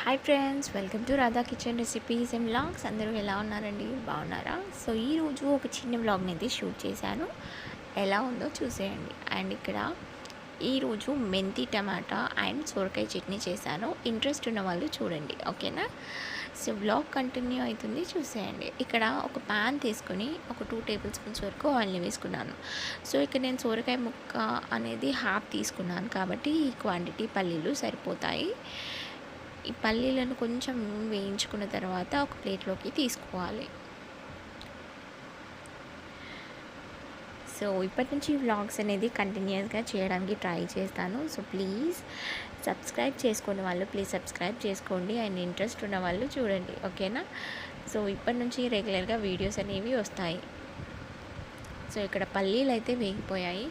Hi friends, welcome to Radha kitchen recipes and vlogs. అందరూ ఎలా ఉన్నారండి? బాగున్నారా? సో ఈరోజు ఒక చిన్న వ్లాగ్ని అయితే షూట్ చేశాను. ఎలా ఉందో చూసేయండి. అండ్ ఇక్కడ ఈరోజు మెంతి టమాటా అండ్ సొరకాయ చట్నీ చేశాను. ఇంట్రెస్ట్ ఉన్న వాళ్ళు చూడండి, ఓకేనా? సో వ్లాగ్ కంటిన్యూ అవుతుంది, చూసేయండి. ఇక్కడ ఒక ప్యాన్ తీసుకొని ఒక 2 టేబుల్ స్పూన్స్ వరకు ఆయిల్ని వేసుకున్నాను. సో ఇక్కడ నేను సొరకాయ ముక్క అనేది హాఫ్ తీసుకున్నాను కాబట్టి ఈ క్వాంటిటీ పల్లీలు సరిపోతాయి. ఈ పల్లీలను కొంచెం వేయించుకున్న తర్వాత ఒక ప్లేట్లోకి తీసుకోవాలి. సో ఇప్పటి నుంచి వ్లాగ్స్ అనేది కంటిన్యూస్గా చేయడానికి ట్రై చేస్తాను. సో ప్లీజ్ సబ్స్క్రైబ్ చేసుకునే వాళ్ళు ప్లీజ్ సబ్స్క్రైబ్ చేసుకోండి. అండ్ ఇంట్రెస్ట్ ఉన్న వాళ్ళు చూడండి, ఓకేనా? సో ఇప్పటి నుంచి రెగ్యులర్గా వీడియోస్ అనేవి వస్తాయి. సో ఇక్కడ పల్లీలు అయితే వేగిపోయాయి.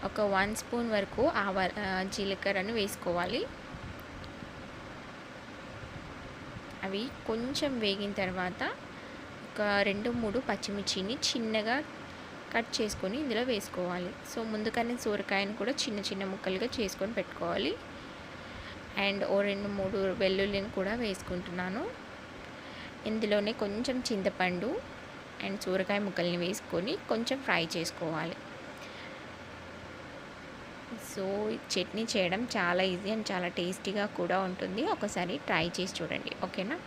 ఒక 1 స్పూన్ వరకు జీలకర్రను వేసుకోవాలి. అవి కొంచెం వేగిన తర్వాత ఒక 2-3 పచ్చిమిర్చిని చిన్నగా కట్ చేసుకొని ఇందులో వేసుకోవాలి. సో ముందుగానే సొరకాయను కూడా చిన్న చిన్న ముక్కలుగా చేసుకొని పెట్టుకోవాలి. అండ్ 2-3 వెల్లుల్లిని కూడా వేసుకుంటున్నాను. ఇందులోనే కొంచెం చింతపండు అండ్ సొరకాయ ముక్కల్ని వేసుకొని కొంచెం ఫ్రై చేసుకోవాలి. సో చట్నీ చేయడం చాలా ఈజీ అండ్ చాలా టేస్టీగా కూడా ఉంటుంది. ఒకసారి ట్రై చేసి చూడండి, ఓకేనా?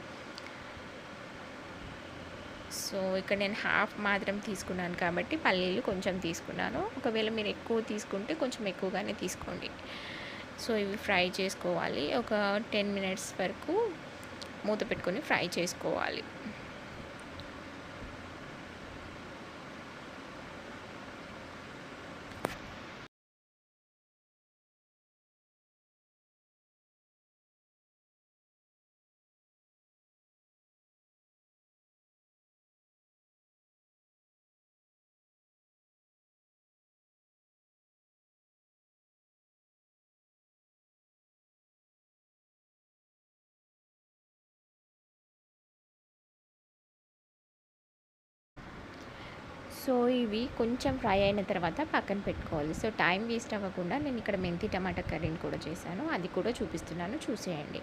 సో ఇక్కడ నేను హాఫ్ మాత్రం తీసుకున్నాను కాబట్టి పల్లీలు కొంచెం తీసుకున్నాను. ఒకవేళ మీరు ఎక్కువ తీసుకుంటే కొంచెం ఎక్కువగానే తీసుకోండి. సో ఇవి ఫ్రై చేసుకోవాలి. ఒక 10 మినిట్స్ వరకు మూత పెట్టుకొని ఫ్రై చేసుకోవాలి. సో ఇవి కొంచెం ఫ్రై అయిన తర్వాత పక్కన పెట్టుకోవాలి. సో టైం వేస్ట్ అవ్వకుండా నేను ఇక్కడ మెంతి టమాటా కర్రీని కూడా చేశాను, అది కూడా చూపిస్తున్నాను, చూసేయండి.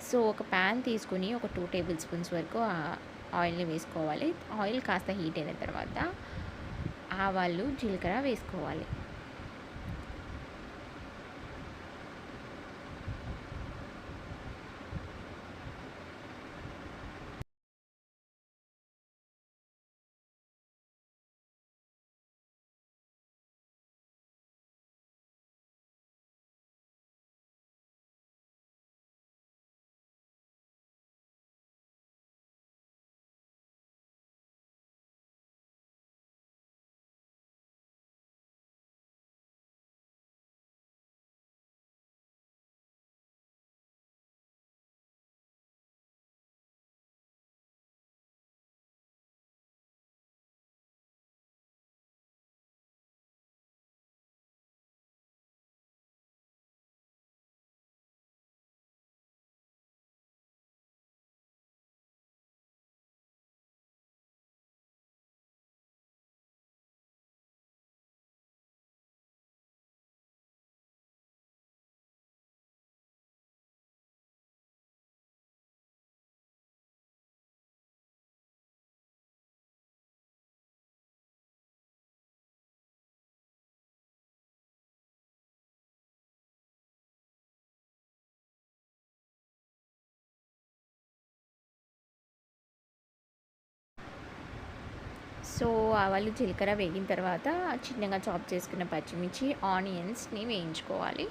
సో ఒక ప్యాన్ తీసుకుని ఒక 2 టేబుల్ స్పూన్స్ వరకు ఆయిల్ని వేసుకోవాలి. ఆయిల్ కాస్త హీట్ అయిన తర్వాత ఆవాలు, జీలకర్ర వేసుకోవాలి. సో ఆవాలు, జీలకర్ర వేగిన తర్వాత చిన్నగా చాప్ చేసుకున్న పచ్చిమిర్చి, ఆనియన్స్ని వేయించుకోవాలి.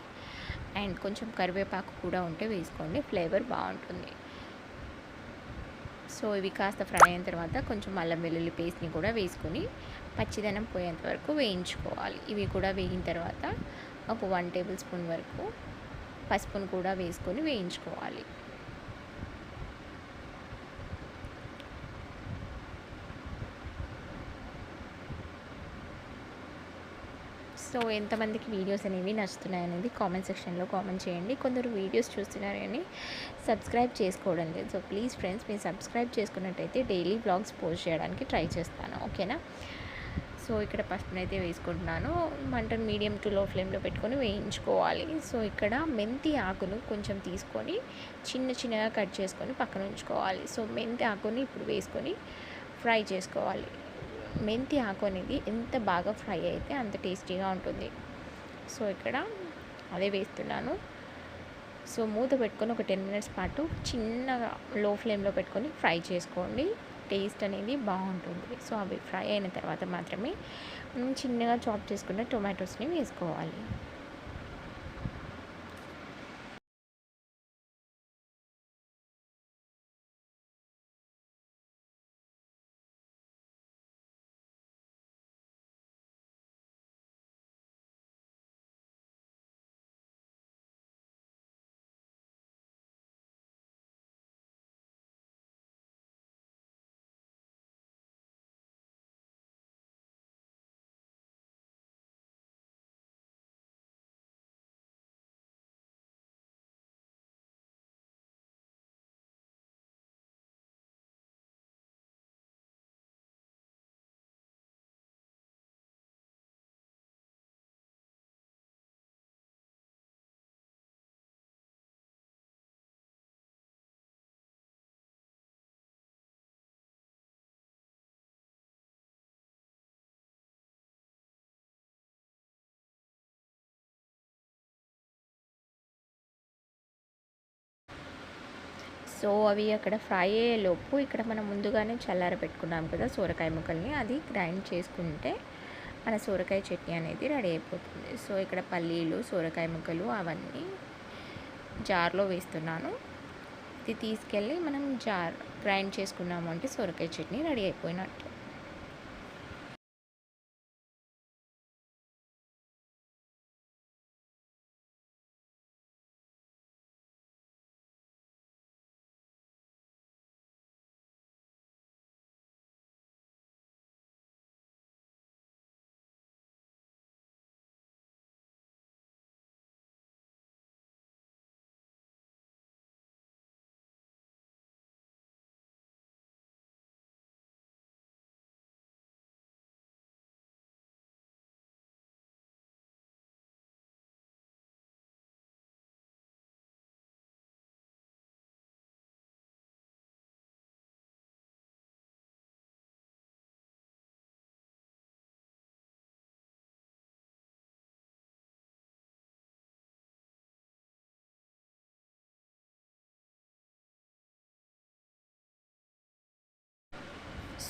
అండ్ కొంచెం కరివేపాకు కూడా ఉంటే వేసుకోండి, ఫ్లేవర్ బాగుంటుంది. సో ఇవి కాస్త ఫ్రై అయిన తర్వాత కొంచెం అల్లం వెల్లుల్లి పేస్ట్ని కూడా వేసుకొని పచ్చిదనం పోయేంత వరకు వేయించుకోవాలి. ఇవి కూడా వేగిన తర్వాత ఒక 1 టేబుల్ స్పూన్ వరకు పసుపును కూడా వేసుకొని వేయించుకోవాలి. సో ఎంతమందికి వీడియోస్ అనేవి నచ్చుతున్నాయి అనేది కామెంట్ సెక్షన్లో కామెంట్ చేయండి. కొందరు వీడియోస్ చూస్తున్నారు కానీ సబ్స్క్రైబ్ చేసుకోవడం లేదు. సో ప్లీజ్ ఫ్రెండ్స్, మీరు సబ్స్క్రైబ్ చేసుకున్నట్టయితే డైలీ వ్లాగ్స్ పోస్ట్ చేయడానికి ట్రై చేస్తాను, ఓకేనా? సో ఇక్కడ పసుపునైతే వేసుకుంటున్నాను. మంటను మీడియం టు లో ఫ్లేమ్లో పెట్టుకొని వేయించుకోవాలి. సో ఇక్కడ మెంతి ఆకును కొంచెం తీసుకొని చిన్నగా కట్ చేసుకొని పక్కన ఉంచుకోవాలి. సో మెంతి ఆకుని ఇప్పుడు వేసుకొని ఫ్రై చేసుకోవాలి. మెంతి ఆకు అనేది ఎంత బాగా ఫ్రై అయితే అంత టేస్టీగా ఉంటుంది. సో ఇక్కడ అదే వేస్తున్నాను. సో మూత పెట్టుకొని ఒక 10 మినిట్స్ పాటు చిన్నగా లో ఫ్లేమ్లో పెట్టుకొని ఫ్రై చేసుకోండి. టేస్ట్ అనేది బాగుంటుంది. సో అవి ఫ్రై అయిన తర్వాత మాత్రమే మనం చిన్నగా చాప్ చేసుకున్న టొమాటోస్ని వేసుకోవాలి. సో అవి అక్కడ ఫ్రై అయ్యేలోపు ఇక్కడ మనం ముందుగానే చల్లార పెట్టుకున్నాం కదా సొరకాయ ముక్కల్ని, అది గ్రైండ్ చేసుకుంటే మన సొరకాయ చట్నీ అనేది రెడీ అయిపోతుంది. సో ఇక్కడ పల్లీలు, సొరకాయ ముక్కలు అవన్నీ జార్లో వేస్తున్నాను. ఇది తీసుకెళ్ళి మనం గ్రైండ్ చేసుకున్నాము అంటే సొరకాయ చట్నీ రెడీ అయిపోయినట్టు.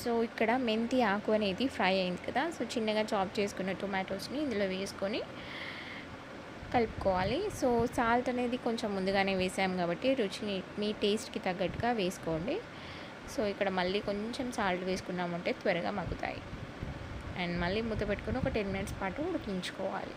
సో ఇక్కడ మెంతి ఆకు అనేది ఫ్రై అయింది కదా, సో చిన్నగా చాప్ చేసుకున్న టొమాటోస్ని ఇందులో వేసుకొని కలుపుకోవాలి. సో సాల్ట్ అనేది కొంచెం ముందుగానే వేసాం కాబట్టి రుచిని మీ టేస్ట్కి తగ్గట్టుగా వేసుకోండి. సో ఇక్కడ మళ్ళీ కొంచెం సాల్ట్ వేసుకున్నామంటే త్వరగా మగ్గుతాయి. అండ్ మళ్ళీ మూత పెట్టుకొని ఒక 10 మినిట్స్ పాటు ఉడికించుకోవాలి.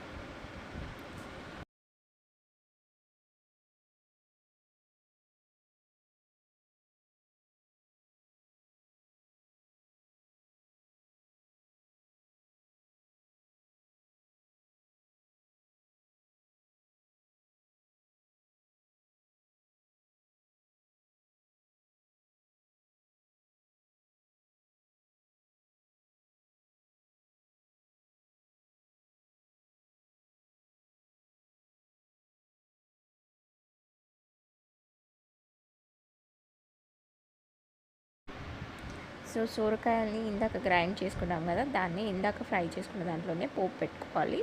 సో సొరకాయల్ని ఇందాక గ్రైండ్ చేసుకున్నాం కదా, దాన్ని ఇందాక ఫ్రై చేసుకున్న దాంట్లోనే పోపు పెట్టుకోవాలి.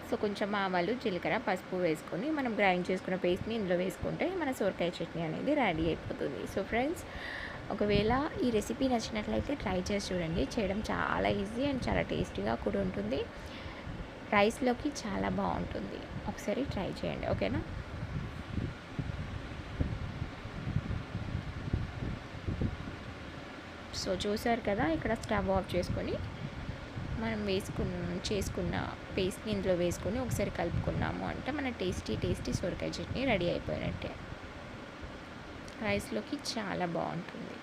సో కొంచెం ఆవాలు, జీలకర్ర, పసుపు వేసుకొని మనం గ్రైండ్ చేసుకున్న పేస్ట్ని ఇందులో వేసుకుంటే మన సొరకాయ చట్నీ అనేది రెడీ అయిపోతుంది. సో ఫ్రెండ్స్, ఒకవేళ ఈ రెసిపీ నచ్చినట్లయితే ట్రై చేసి చూడండి. చేయడం చాలా ఈజీ అండ్ చాలా టేస్టీగా కూడా ఉంటుంది. రైస్లోకి చాలా బాగుంటుంది. ఒకసారి ట్రై చేయండి, ఓకేనా? సో చూసారు కదా, ఇక్కడ స్టవ్ ఆఫ్ చేసుకొని మనం చేసుకున్న పేస్ట్ని ఇందులో వేసుకొని ఒకసారి కలుపుకున్నాము అంటే మన టేస్టీ సొరకాయ చట్నీ రెడీ అయిపోయినట్టే. రైస్లోకి చాలా బాగుంటుంది.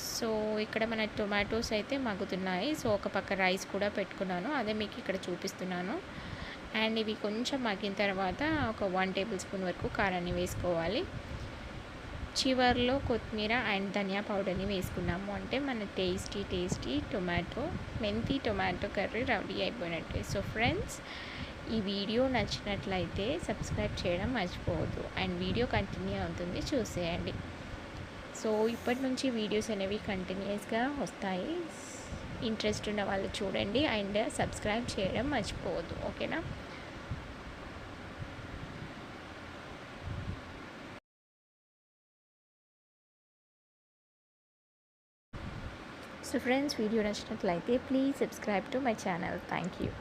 సో ఇక్కడ మన టొమాటోస్ అయితే మగ్గుతున్నాయి. సో ఒక పక్క రైస్ కూడా పెట్టుకున్నాను, అదే మీకు ఇక్కడ చూపిస్తున్నాను. అండ్ ఇవి కొంచెం మగ్గిన తర్వాత ఒక 1 టేబుల్ స్పూన్ వరకు కారాన్ని వేసుకోవాలి. చివర్లో కొత్తిమీర అండ్ ధనియా పౌడర్ని వేసుకున్నాము అంటే మన టేస్టీ మెంతి టొమాటో కర్రీ రెడీ అయిపోయినట్టే. సో ఫ్రెండ్స్, ఈ వీడియో నచ్చినట్లయితే సబ్స్క్రైబ్ చేయడం మర్చిపోవద్దు అండ్ వీడియో కంటిన్యూ అవుతుంది, చూసేయండి. సో ఇప్పటి నుంచి వీడియోస్ అనేవి కంటిన్యూస్గా వస్తాయి. ఇంట్రెస్ట్ ఉన్న వాళ్ళు చూడండి అండ్ సబ్స్క్రైబ్ చేయడం మర్చిపోవద్దు, ఓకేనా. సో ఫ్రెండ్స్, వీడియో నచ్చినట్లయితే please subscribe to my channel. Thank you.